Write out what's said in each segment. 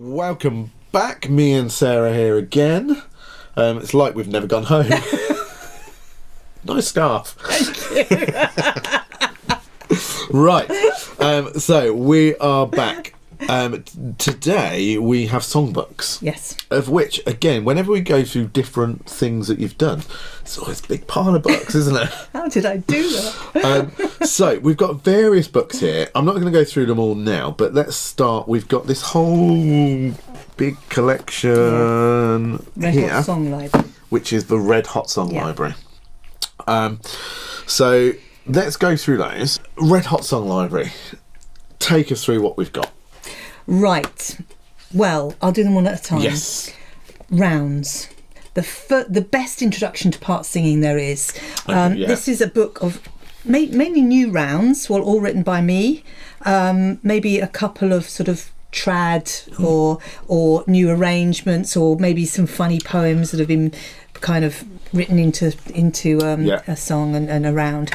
Welcome back, me and Sarah here again. It's like we've never gone home. Nice scarf. Thank you. Right, so we are back. Today we have songbooks. Yes. Of which, again, whenever we go through different things that you've done, it's always a big pile of books, isn't it? How did I do that? So we've got various books here. I'm not going to go through them all now, but let's start. We've got this whole big collection Red here, Hot Song Library. which is the Red Hot Song Yeah. Library. So let's go through those. Red Hot Song Library. Take us through what we've got. Right. Well, I'll do them one at a time. Yes. Rounds. The best introduction to part singing there is. Yeah. This is a book of mainly new rounds, well, all written by me. Maybe a couple of sort of trad or new arrangements, or maybe some funny poems that have been kind of written into a song and a round.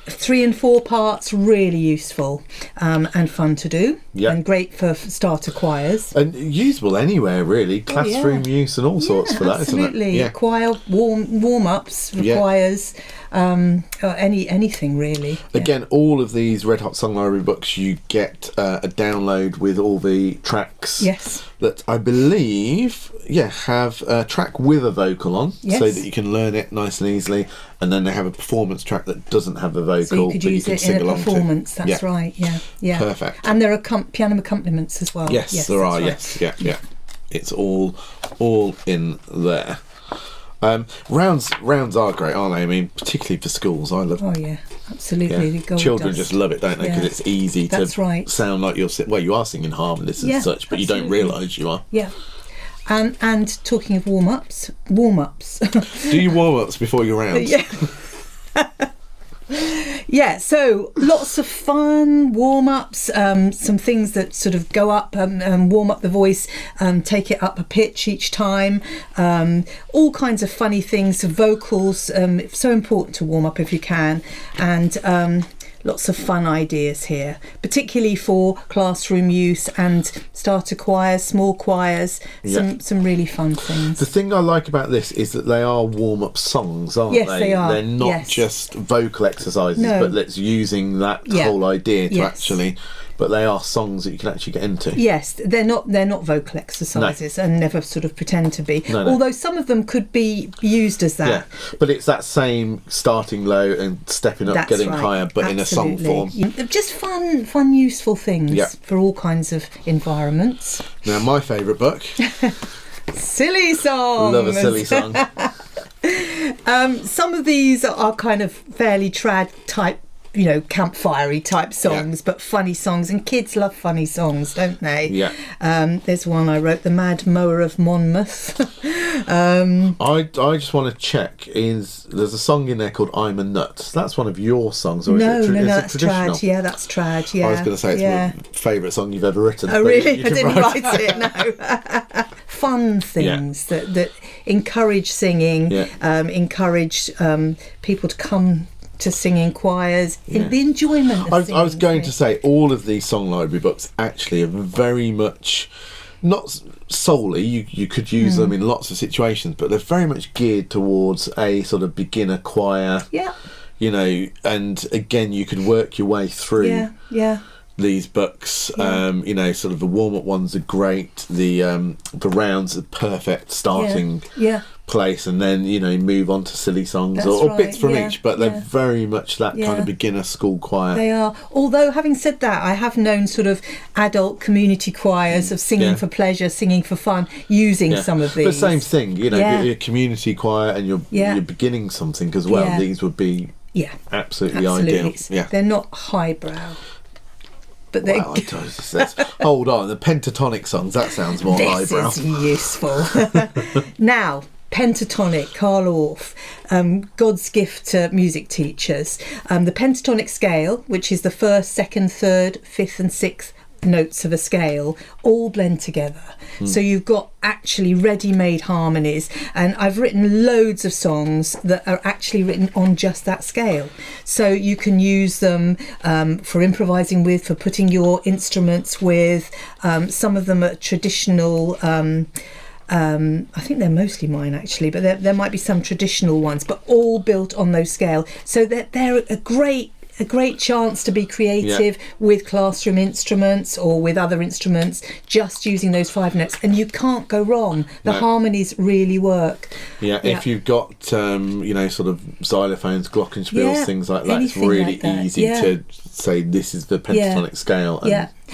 3 and 4 parts, really useful and fun to do, and great for starter choirs. And usable anywhere, really. Classroom use and all sorts for that, isn't it? Absolutely. Yeah. Choir warm-ups for choirs, anything really. Again, all of these Red Hot Song Library books, you get a download with all the tracks. Yes. That I believe, have a track with a vocal on, so that you can learn it nice and easily. And then they have a performance track that doesn't have the vocal, So you could use it in a performance. That's right. Yeah. Perfect. And there are piano accompaniments as well. Yes, there are. Right. Yes, yeah. It's all in there. Rounds are great, aren't they? I mean, particularly for schools. I love. Oh yeah, absolutely. Yeah. The gold Children dust. just love it, don't they? Because it's easy to sound like you're. Well, you are singing harmonious and such, but you don't realise you are. Yeah. And talking of warm-ups. Do you warm-ups before your rounds? Yeah. Yeah, so lots of fun warm-ups, some things that sort of go up and warm up the voice, take it up a pitch each time, all kinds of funny things, vocals, so important to warm up if you can, and lots of fun ideas here, particularly for classroom use and starter choirs, small choirs, some really fun things. The thing I like about this is that they are warm-up songs, aren't they? Yes, they are. They're not just vocal exercises, but it's using that whole idea to actually... But they are songs that you can actually get into. Yes, they're not vocal exercises and never sort of pretend to be. No. Although some of them could be used as that. Yeah, but it's that same starting low and stepping up, getting higher, but in a song form. Just fun, useful things for all kinds of environments. Now, my favourite book. Silly songs. Love a silly song. Some of these are kind of fairly trad type, campfirey type songs, but funny songs, and kids love funny songs, don't they? Yeah. There's one I wrote, The Mad Mower of Monmouth. I just want to check, there's a song in there called I'm a Nut. That's one of your songs, or no, is it that's traditional? trad. Yeah, that's trad. Yeah. I was going to say it's my favourite song you've ever written. Oh, really? I didn't write it, no. Fun things that encourage singing, encourage people to come to singing choirs, in the enjoyment of singing. I was going to say, all of these song library books actually are very much, not solely, you could use them in lots of situations, but they're very much geared towards a sort of beginner choir. Yeah. And again, you could work your way through these books. Sort of the warm-up ones are great. The rounds are perfect starting place, and then move on to silly songs or bits from each, but they're very much that kind of beginner school choir. They are. Although, having said that, I have known sort of adult community choirs of singing for pleasure, singing for fun, using some of these. But same thing, your community choir, and you're beginning something as well. These would be absolutely ideal. Yeah. They're not highbrow. But hold on, the pentatonic songs, that sounds more highbrow. This is useful. Now, pentatonic, Carl Orff, God's gift to music teachers. The pentatonic scale, which is the 1st, 2nd, 3rd, 5th and 6th notes of a scale all blend together. So you've got actually ready-made harmonies, and I've written loads of songs that are actually written on just that scale. So you can use them for improvising with, for putting your instruments with. Some of them are traditional. I think they're mostly mine actually, but there might be some traditional ones, but all built on those scale. So they're a great chance to be creative with classroom instruments or with other instruments, just using those 5 notes, and you can't go wrong. The harmonies really work. If you've got sort of xylophones, glockenspiels, things like that, it's really like that. easy to say this is the pentatonic scale.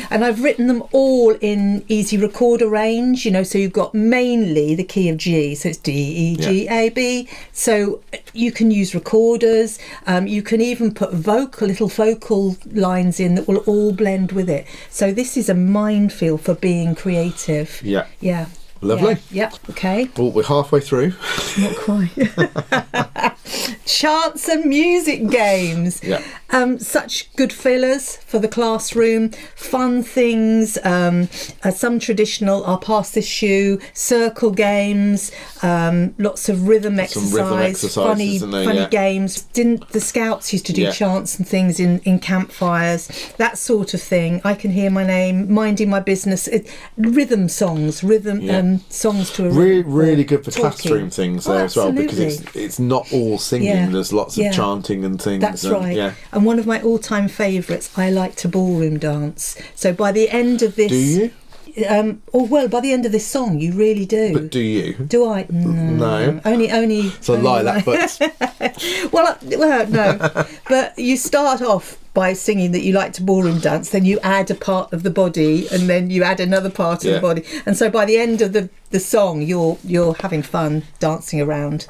And I've written them all in easy recorder range, so you've got mainly the key of G, so it's D, E, G, A, B. So you can use recorders. You can even put little vocal lines in that will all blend with it. So this is a minefield for being creative. Yeah. Lovely. Yeah. Okay. Well, we're halfway through. Not quite. Chants and music games. Such good fillers for the classroom. Fun things. Some traditional. I'll pass this shoe. Circle games. Lots of rhythm exercise. Funny games. Didn't the Scouts used to do chants and things in campfires? That sort of thing. I can hear my name. Minding my business. Rhythm songs. Songs to a rhythm. Really good for classroom things there as well, because it's not all singing. There's lots of chanting and things. That's right. And one of my all-time favourites, I like to ballroom dance. So by the end of this... Do you? By the end of this song, you really do. But do you? Do I? No. Only. So lilac butts. well, no. But you start off by singing that you like to ballroom dance, then you add a part of the body, and then you add another part of the body, and so by the end of the song, you're having fun dancing around.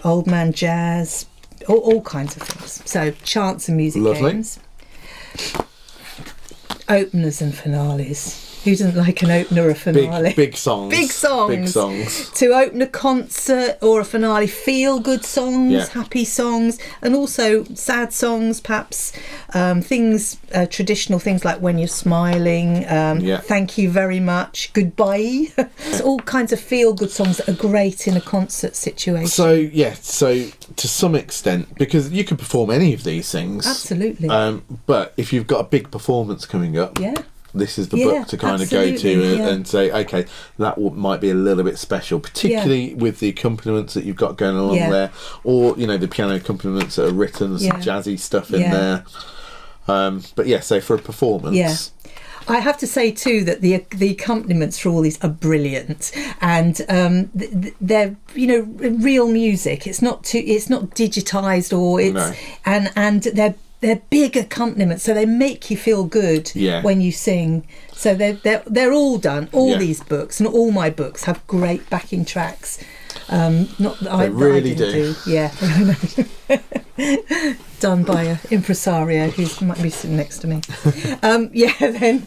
Old man jazz, all kinds of things. So chants and music games. Openers and finales. Who doesn't like an opener or a finale? Big songs. Big songs. To open a concert or a finale, feel good songs, happy songs, and also sad songs, perhaps. Traditional things like When You're Smiling, Thank You Very Much, Goodbye. It's all kinds of feel good songs that are great in a concert situation. So to some extent, because you can perform any of these things. Absolutely. But if you've got a big performance coming up. This is the book to kind of go to and say, okay, that might be a little bit special, particularly with the accompaniments that you've got going along there, or the piano accompaniments that are written, some jazzy stuff in there. But so for a performance, I have to say too that the accompaniments for all these are brilliant, and they're real music. It's not digitized, or and they're big accompaniments, so they make you feel good when you sing. So they're all done. All these books and all my books have great backing tracks. Not that I really do. Done by an impresario who might be sitting next to me. Then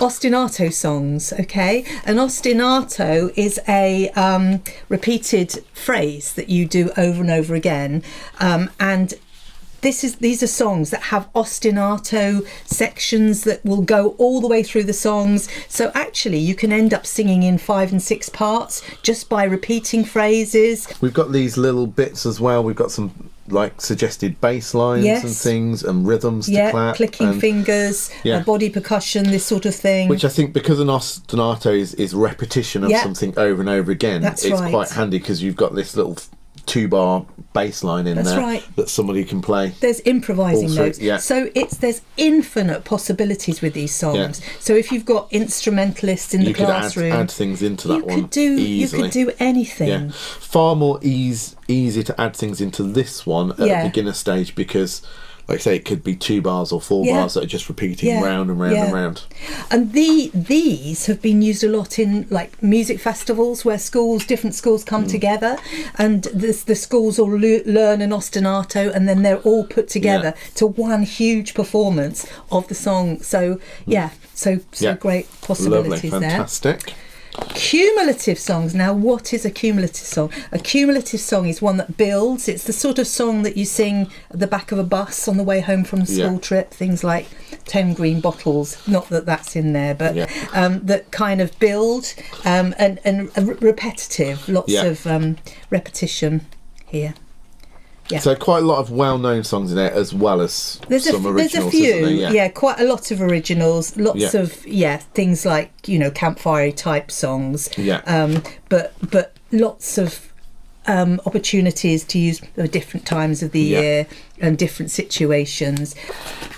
ostinato songs. Okay, an ostinato is a repeated phrase that you do over and over again, and these are songs that have ostinato sections that will go all the way through the songs. So actually you can end up singing in 5 and 6 parts just by repeating phrases. We've got these little bits as well. We've got some suggested bass lines and things and rhythms to clap. Clicking fingers, body percussion, this sort of thing. Which I think, because an ostinato is repetition of something over and over again, it's quite handy, because you've got this little 2-bar bass line in there that somebody can play. There's improvising notes. So there's infinite possibilities with these songs. So if you've got instrumentalists in the classroom, you could add things into that one easily. You could do anything. Far more easy to add things into this one at the beginner stage, because like I say, it could be 2 bars or 4 bars that are just repeating round and round and round. And these have been used a lot in music festivals where different schools come together, and the schools all learn an ostinato, and then they're all put together to one huge performance of the song. So so great possibilities. Lovely, fantastic. Cumulative songs. Now, what is a cumulative song? A cumulative song is one that builds. It's the sort of song that you sing at the back of a bus on the way home from a school trip. Things like 10 Green Bottles. Not that that's in there, but that kind of build and repetitive. Lots of repetition here. Yeah. So quite a lot of well-known songs in there, as well as some originals. There's a few, isn't there? quite a lot of originals. Lots of things like campfire type songs. Yeah. But lots of opportunities to use at different times of the year and different situations.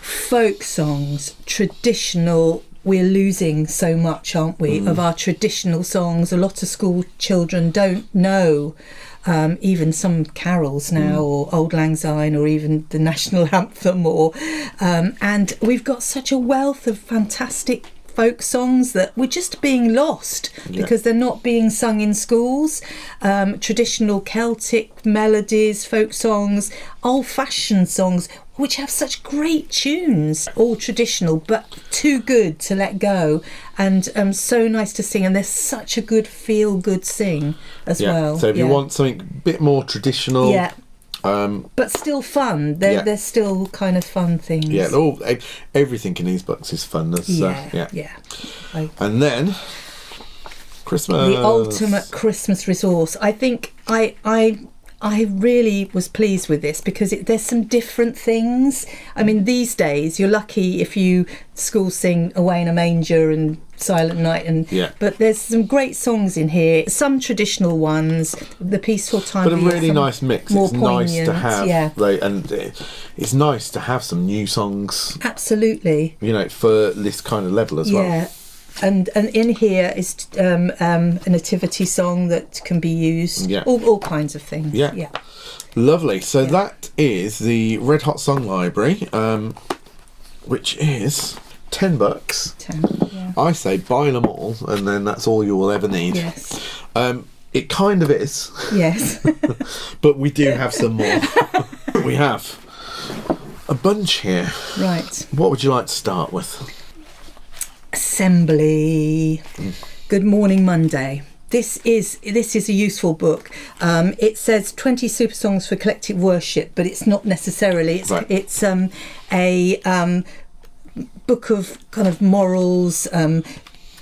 Folk songs, traditional. We're losing so much, aren't we, of our traditional songs. A lot of school children don't know even some carols now, or Auld Lang Syne, or even the national anthem, and we've got such a wealth of fantastic folk songs that we're just being lost because they're not being sung in schools. Traditional Celtic melodies, folk songs, old-fashioned songs, which have such great tunes, all traditional but too good to let go, and so nice to sing, and they're such a good feel-good sing as well. So if you want something a bit more traditional, but still fun, they're still kind of fun things. Everything in these books is fun. And then Christmas, the ultimate Christmas resource. I think I really was pleased with this because there's some different things. I mean, these days you're lucky if you school sing Away in a Manger and Silent Night, but there's some great songs in here. Some traditional ones, The Peaceful Time, but a really nice mix. More it's poignant, nice to have, and it's nice to have some new songs. Absolutely. For this kind of level as well. Yeah. And in here is a nativity song that can be used. Yeah. All kinds of things. Yeah. Lovely. So that is the Red Hot Song Library, which is 10 books. 10. Yeah. I say buy them all, and then that's all you will ever need. Yes. It kind of is. Yes. But we do have some more. We have a bunch here. Right. What would you like to start with? Assembly. Good Morning Monday. This is a useful book. It says 20 super songs for collective worship, but it's not necessarily. It's a book of kind of morals,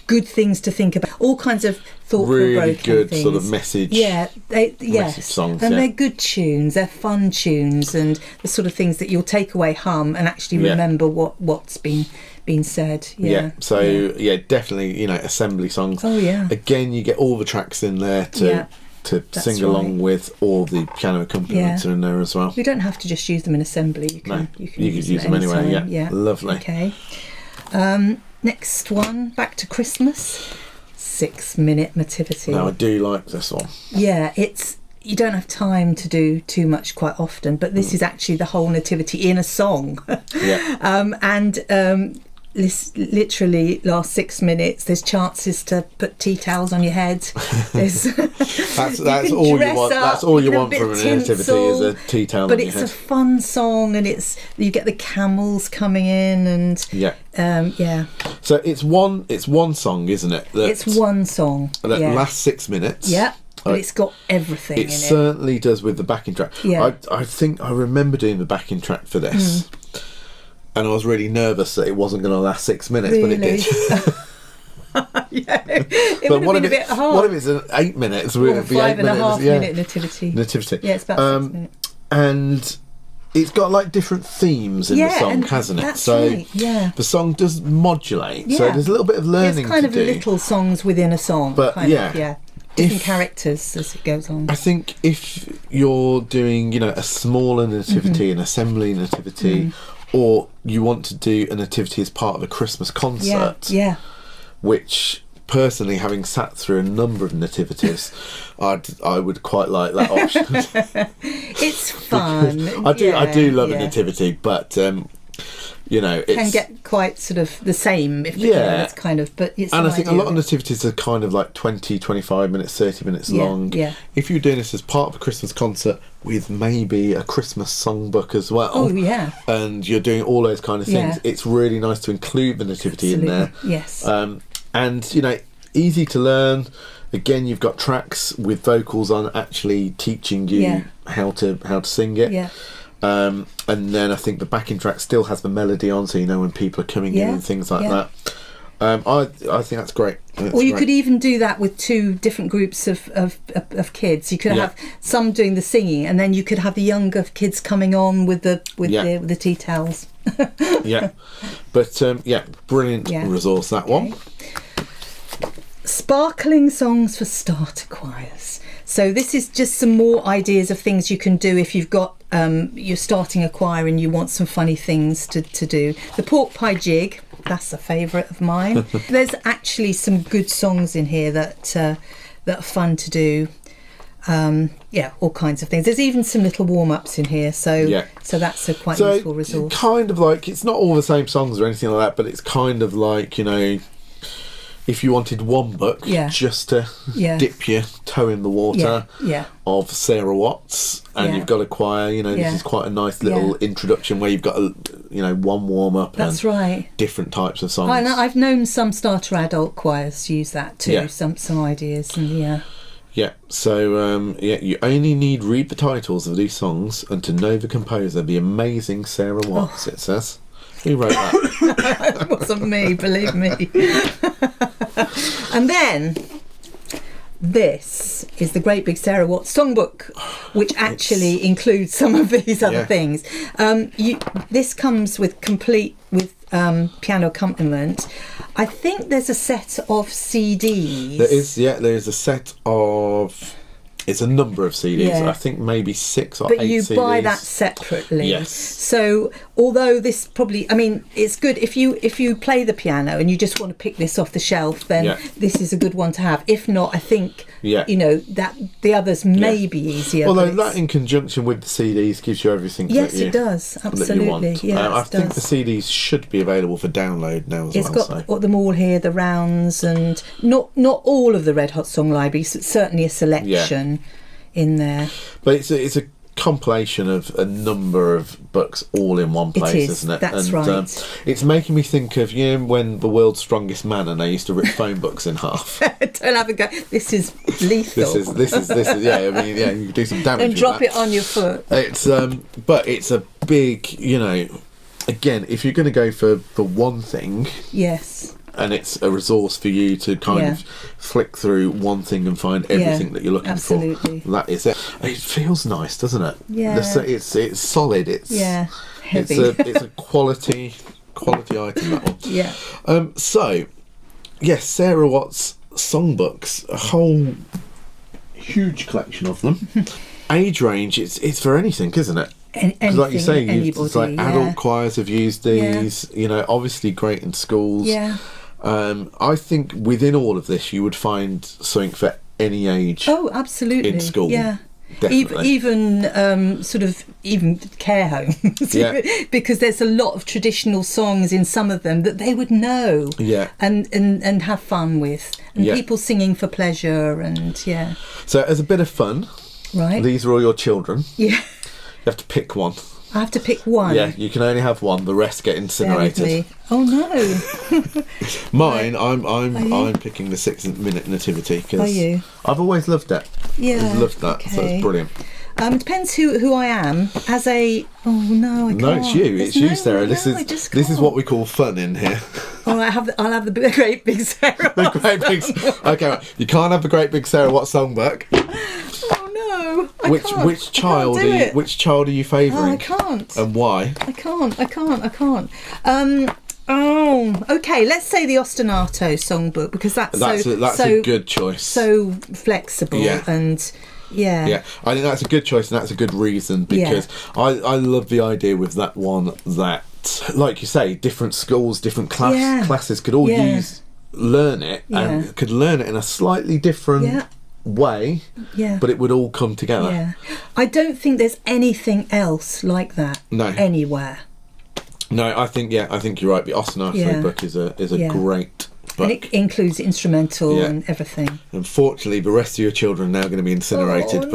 good things to think about, all kinds of thought-provoking really good things. Sort of message. Message songs, and they're good tunes. They're fun tunes, and the sort of things that you'll take away, hum, and actually remember what's been said. So definitely assembly songs. Again, you get all the tracks in there to sing along with. All the piano accompaniments are in there as well. You don't have to just use them in assembly. You can use them anyway. Lovely. Okay. Next one, back to Christmas. 6-minute nativity. Now I do like this one. You don't have time to do too much quite often, but this is actually the whole nativity in a song. Literally last 6 minutes. There's chances to put tea towels on your head. That's all you want. That's all you want from a nativity is a tea towel on your head. But it's a fun song, and you get the camels coming in, and So it's one song, isn't it? It's one song that lasts 6 minutes. Yeah. But it's got everything in it. It certainly does with the backing track. I think I remember doing the backing track for this. And I was really nervous that it wasn't going to last 6 minutes, but it did. It would have been a bit hard. What if it's 8 minutes? Or 5.5 minute nativity. Yeah, it's about 6 minutes. And it's got like different themes in the song, hasn't it? That's right. The song does modulate. So there's a little bit of learning. It's kind of do. little songs within a song. But different characters as it goes on. I think if you're doing, a smaller nativity, an assembly nativity, or you want to do a nativity as part of a Christmas concert, which personally, having sat through a number of nativities, I would quite like that option. It's fun. I do love a nativity, but it can get quite sort of the same if it's kind of, but it's and I think a lot of nativities are kind of like 20, 25 minutes, 30 minutes long. If you're doing this as part of a Christmas concert with maybe a Christmas songbook as well, and you're doing all those kind of things, it's really nice to include the nativity in there. Yes. And easy to learn. Again, you've got tracks with vocals on actually teaching you how to sing it. Yeah. And then I think the backing track still has the melody on, so you know when people are coming in and things like that. I think that's great. Or you could even do that with two different groups of kids. You could have some doing the singing, and then you could have the younger kids coming on with the tea towels. Yeah, but brilliant resource, that one. Sparkling songs for starter choirs. So this is just some more ideas of things you can do if you've got you're starting a choir and you want some funny things to do. The pork pie jig, that's a favourite of mine. There's actually some good songs in here that are fun to do. All kinds of things. There's even some little warm-ups in here, so that's a quite useful resource. Kind of like, it's not all the same songs or anything like that, but it's kind of like, you know, if you wanted one book just to dip your toe in the water of Sarah Watts, and you've got a choir, you know, this is quite a nice little introduction where you've got one warm up. That's right. Different types of songs. I've known some starter adult choirs use that too. Yeah. Some ideas and So you only need read the titles of these songs and to know the composer, the amazing Sarah Watts. It says. Who wrote that? It wasn't me, believe me. And then this is the Great Big Sarah Watts Songbook, which actually includes some of these other things. This comes with piano accompaniment. I think there's a set of CDs. There is a set of... It's a number of CDs. Yeah. I think maybe 6 or 8 CDs. But you buy that separately. Yes. So although this probably, I mean, it's good if you play the piano and you just want to pick this off the shelf, then this is a good one to have. If not, I think that the others may be easier. Although that in conjunction with the CDs gives you everything. Yes, it does. Absolutely. That you want. I think the CDs should be available for download now as well. It's got them all here, the rounds, and not all of the Red Hot Song Library, certainly a selection in there. But it's a compilation of a number of books all in one place, isn't it? That's right. It's making me think of when The World's Strongest Man and they used to rip phone books in half. Don't have a go. This is lethal. This is I mean, you can do some damage. And drop it on your foot. It's but it's a big, again, if you're going to go for one thing, yes. And it's a resource for you to kind of flick through one thing and find everything that you're looking for. That is it. It feels nice, doesn't it? Yeah. It's solid. It's heavy. It's a quality item, that one. Yeah. So, yes, Sarah Watts songbooks, a whole huge collection of them. Age range, it's for anything, isn't it? Anything, like you say, anybody, it's like adult choirs have used these. Obviously great in schools. Yeah. I think within all of this, you would find something for any age. Oh, absolutely. In school. Yeah. Definitely. Even care homes. Because there's a lot of traditional songs in some of them that they would know. Yeah. And have fun with. And people singing for pleasure and So as a bit of fun, right? These are all your children. Yeah. You have to pick one. I have to pick one. Yeah, you can only have one. The rest get incinerated. Oh no! Mine, I'm picking the 6-minute nativity because I've always loved it. Yeah, I've loved that. So it's brilliant. Depends who I am. As a I can't. No, it's you. It's you, Sarah. This is what we call fun in here. All right, I'll have the Great Big Sarah. The Great Big. Okay, right. You can't have the Great Big Sarah Watts Songbook. Which child are you favouring? Oh, I can't. And why? I can't. Okay. Let's say the Ostinato Songbook because that's a good choice. So flexible and. Yeah, I think that's a good choice and that's a good reason because I love the idea with that one that, like you say, different schools, different classes could all learn it and could learn it in a slightly different way, but it would all come together. Yeah, I don't think there's anything else like that anywhere. No, I think you're right. The Ostinato book is a great. And it includes instrumental and everything. Unfortunately, the rest of your children are now going to be incinerated.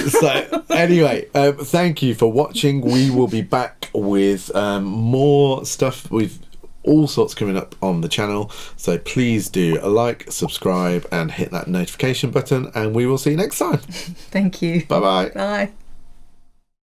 So anyway, thank you for watching. We will be back with more stuff. We've all sorts coming up on the channel. So please do a like, subscribe, and hit that notification button, and we will see you next time. Thank you. Bye bye. Bye.